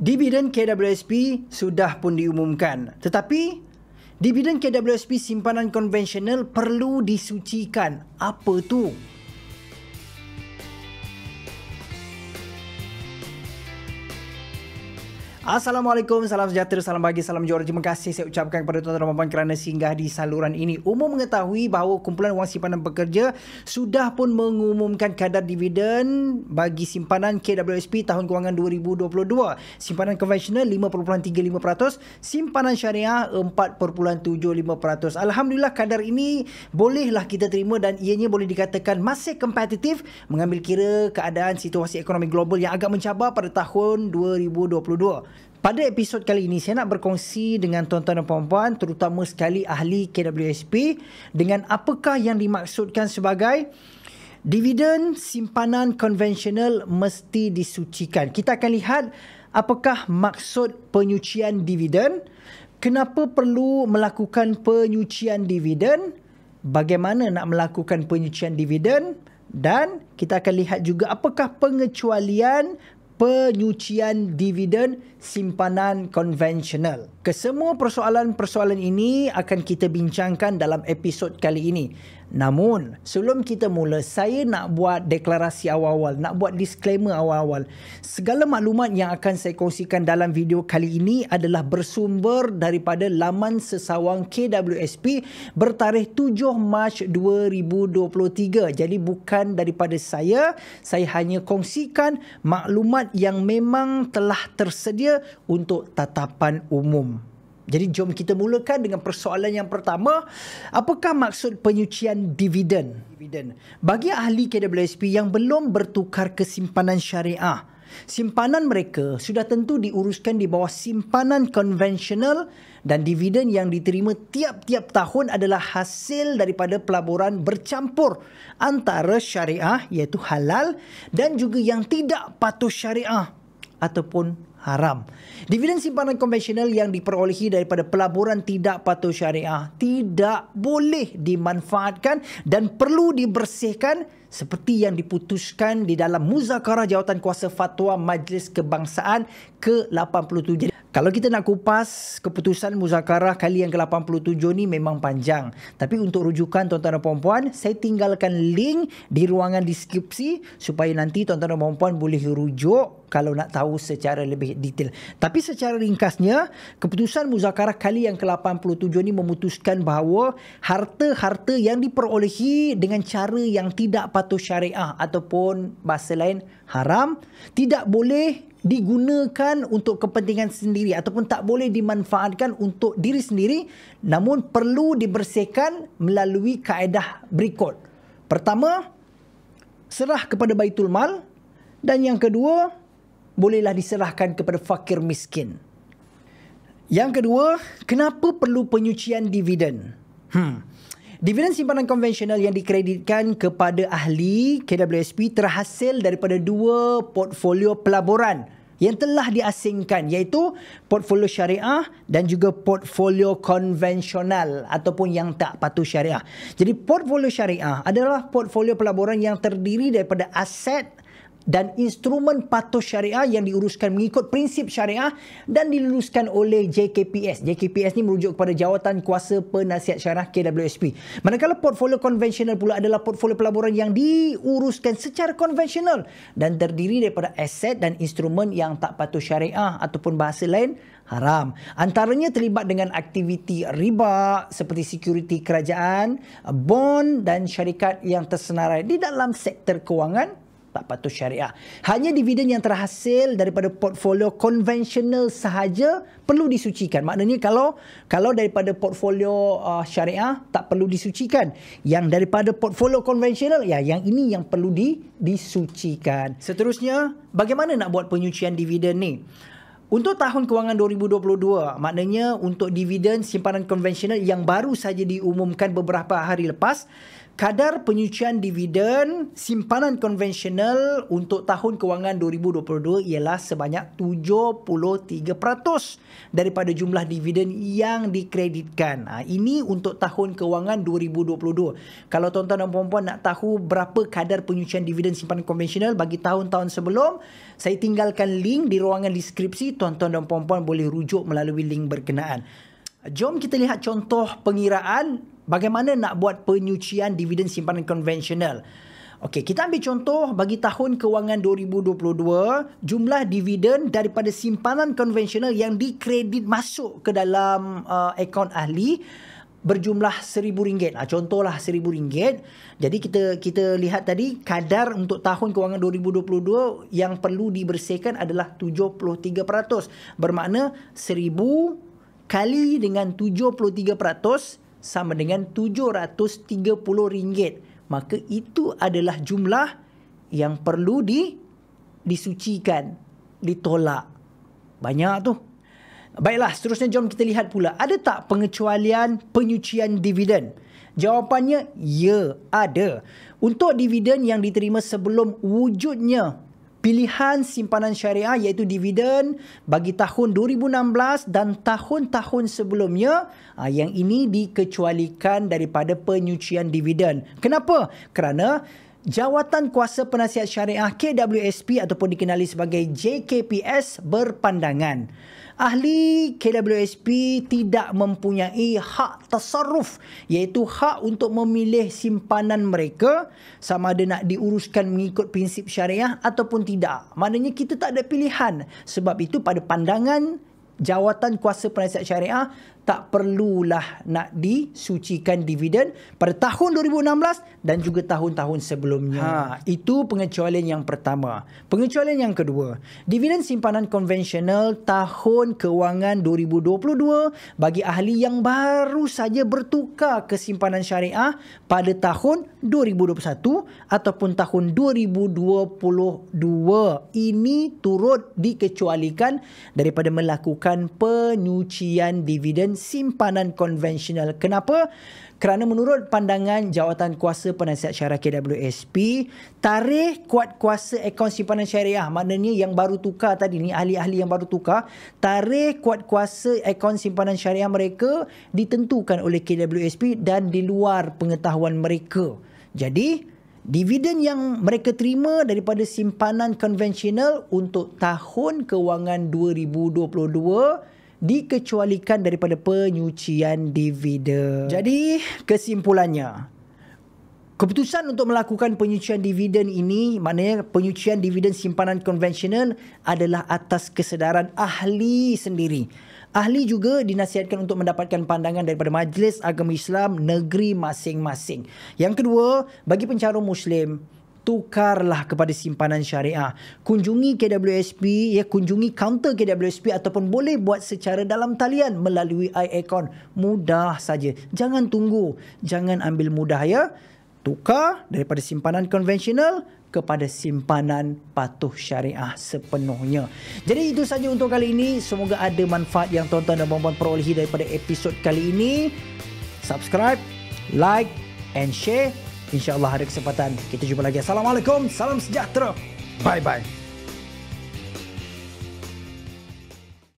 Dividen KWSP sudah pun diumumkan. Tetapi, dividen KWSP simpanan konvensional perlu disucikan. Apa tu? Assalamualaikum, salam sejahtera, salam bahagia, salam juara. Terima kasih saya ucapkan kepada tuan-tuan dan puan-puan kerana singgah di saluran ini. Umum mengetahui bahawa kumpulan wang simpanan pekerja sudah pun mengumumkan kadar dividen bagi simpanan KWSP tahun kewangan 2022. Simpanan konvensional 5.35%, simpanan syariah 4.75%. Alhamdulillah kadar ini bolehlah kita terima dan ianya boleh dikatakan masih kompetitif mengambil kira keadaan situasi ekonomi global yang agak mencabar pada tahun 2022. Pada episod kali ini, saya nak berkongsi dengan tuan-tuan dan puan-puan, terutama sekali ahli KWSP, dengan apakah yang dimaksudkan sebagai dividen simpanan konvensional mesti disucikan. Kita akan lihat apakah maksud penyucian dividen, kenapa perlu melakukan penyucian dividen, bagaimana nak melakukan penyucian dividen, dan kita akan lihat juga apakah pengecualian penyucian dividen simpanan konvensional. Kesemua persoalan-persoalan ini akan kita bincangkan dalam episod kali ini. Namun, sebelum kita mula, saya nak buat deklarasi awal-awal, nak buat disclaimer awal-awal. Segala maklumat yang akan saya kongsikan dalam video kali ini adalah bersumber daripada laman sesawang KWSP bertarikh 7 Mac 2023. Jadi bukan daripada saya hanya kongsikan maklumat yang memang telah tersedia untuk tatapan umum. Jadi jom kita mulakan dengan persoalan yang pertama. Apakah maksud penyucian dividen? Bagi ahli KWSP yang belum bertukar ke simpanan syariah, simpanan mereka sudah tentu diuruskan di bawah simpanan konvensional dan dividen yang diterima tiap-tiap tahun adalah hasil daripada pelaburan bercampur antara syariah iaitu halal dan juga yang tidak patuh syariah ataupun haram. Dividen simpanan konvensional yang diperolehi daripada pelaburan tidak patuh syariah tidak boleh dimanfaatkan dan perlu dibersihkan seperti yang diputuskan di dalam Muzakarah Jawatankuasa Fatwa Majlis Kebangsaan ke-87. Kalau kita nak kupas keputusan Muzakarah kali yang ke-87 ni memang panjang. Tapi untuk rujukan tuan-tuan dan puan-puan, saya tinggalkan link di ruangan deskripsi supaya nanti tuan-tuan dan puan-puan boleh rujuk kalau nak tahu secara lebih detail. Tapi secara ringkasnya, keputusan Muzakarah kali yang ke-87 ni memutuskan bahawa harta-harta yang diperolehi dengan cara yang tidak patuh syariah ataupun bahasa lain haram tidak boleh digunakan untuk kepentingan sendiri ataupun tak boleh dimanfaatkan untuk diri sendiri, namun perlu dibersihkan melalui kaedah berikut. Pertama, serah kepada Baitul Mal, dan yang kedua, bolehlah diserahkan kepada fakir miskin. Yang kedua, kenapa perlu penyucian dividen? Dividen simpanan konvensional yang dikreditkan kepada ahli KWSP terhasil daripada dua portfolio pelaburan yang telah diasingkan, iaitu portfolio syariah dan juga portfolio konvensional ataupun yang tak patuh syariah. Jadi portfolio syariah adalah portfolio pelaburan yang terdiri daripada aset dan instrumen patuh syariah yang diuruskan mengikut prinsip syariah dan diluluskan oleh JKPS. JKPS ni merujuk kepada Jawatan Kuasa Penasihat Syariah KWSP. Manakala portfolio konvensional pula adalah portfolio pelaburan yang diuruskan secara konvensional dan terdiri daripada aset dan instrumen yang tak patuh syariah ataupun bahasa lain haram. Antaranya terlibat dengan aktiviti riba seperti security kerajaan, bond dan syarikat yang tersenarai di dalam sektor kewangan tak patuh syariah. Hanya dividen yang terhasil daripada portfolio konvensional sahaja perlu disucikan. Maknanya kalau daripada portfolio syariah tak perlu disucikan. Yang daripada portfolio konvensional, ya yang ini yang perlu disucikan. Seterusnya, bagaimana nak buat penyucian dividen ni? Untuk tahun kewangan 2022, maknanya untuk dividen simpanan konvensional yang baru saja diumumkan beberapa hari lepas, Kadar penyucian dividen simpanan konvensional untuk tahun kewangan 2022 ialah sebanyak 73% daripada jumlah dividen yang dikreditkan. Ini untuk tahun kewangan 2022. Kalau tuan-tuan dan puan-puan nak tahu berapa kadar penyucian dividen simpanan konvensional bagi tahun-tahun sebelum, saya tinggalkan link di ruangan deskripsi. Tuan-tuan dan puan-puan boleh rujuk melalui link berkenaan. Jom kita lihat contoh pengiraan bagaimana nak buat penyucian dividen simpanan konvensional. Okey, kita ambil contoh bagi tahun kewangan 2022, jumlah dividen daripada simpanan konvensional yang dikredit masuk ke dalam akaun ahli berjumlah RM1,000. Contohlah RM1,000. Jadi kita lihat tadi kadar untuk tahun kewangan 2022 yang perlu dibersihkan adalah 73%. Bermakna 1,000 kali dengan 73% sama dengan RM730. Maka itu adalah jumlah yang perlu disucikan, ditolak. Banyak tu. Baiklah, seterusnya jom kita lihat pula. Ada tak pengecualian penyucian dividen? Jawapannya, ya, ada. Untuk dividen yang diterima sebelum wujudnya pilihan simpanan syariah iaitu dividen bagi tahun 2016 dan tahun-tahun sebelumnya, yang ini dikecualikan daripada penyucian dividen. Kenapa? Kerana Jawatan Kuasa Penasihat Syariah KWSP ataupun dikenali sebagai JKPS berpandangan ahli KWSP tidak mempunyai hak tasarruf, iaitu hak untuk memilih simpanan mereka sama ada nak diuruskan mengikut prinsip syariah ataupun tidak. Maknanya kita tak ada pilihan. Sebab itu pada pandangan Jawatan Kuasa Penasihat Syariah, tak perlulah nak disucikan dividen pada tahun 2016 dan juga tahun-tahun sebelumnya. Itu pengecualian yang pertama. Pengecualian yang kedua, dividen simpanan konvensional tahun kewangan 2022 bagi ahli yang baru saja bertukar ke simpanan syariah pada tahun 2021 ataupun tahun 2022. Ini turut dikecualikan daripada melakukan penyucian dividen simpanan konvensional. Kenapa? Kerana menurut pandangan Jawatan Kuasa Penasihat Syariah KWSP, tarikh kuat kuasa akaun simpanan syariah, maknanya yang baru tukar tadi ni, ahli-ahli yang baru tukar, tarikh kuat kuasa akaun simpanan syariah mereka ditentukan oleh KWSP dan di luar pengetahuan mereka. Jadi, dividen yang mereka terima daripada simpanan konvensional untuk tahun kewangan 2022 dikecualikan daripada penyucian dividen. Jadi, kesimpulannya, keputusan untuk melakukan penyucian dividen ini, maknanya penyucian dividen simpanan konvensional, adalah atas kesedaran ahli sendiri. Ahli juga dinasihatkan untuk mendapatkan pandangan daripada Majlis Agama Islam negeri masing-masing. Yang kedua, bagi pencarum Muslim, tukarlah kepada simpanan syariah. Kunjungi KWSP, kunjungi kaunter KWSP ataupun boleh buat secara dalam talian melalui iAccount. Mudah saja. Jangan tunggu, jangan ambil mudah ya. Tukar daripada simpanan konvensional kepada simpanan patuh syariah sepenuhnya. Jadi itu saja untuk kali ini. Semoga ada manfaat yang tuan-tuan dan puan-puan perolehi daripada episod kali ini. Subscribe, like and share. InsyaAllah ada kesempatan kita jumpa lagi. Assalamualaikum, salam sejahtera. Bye-bye.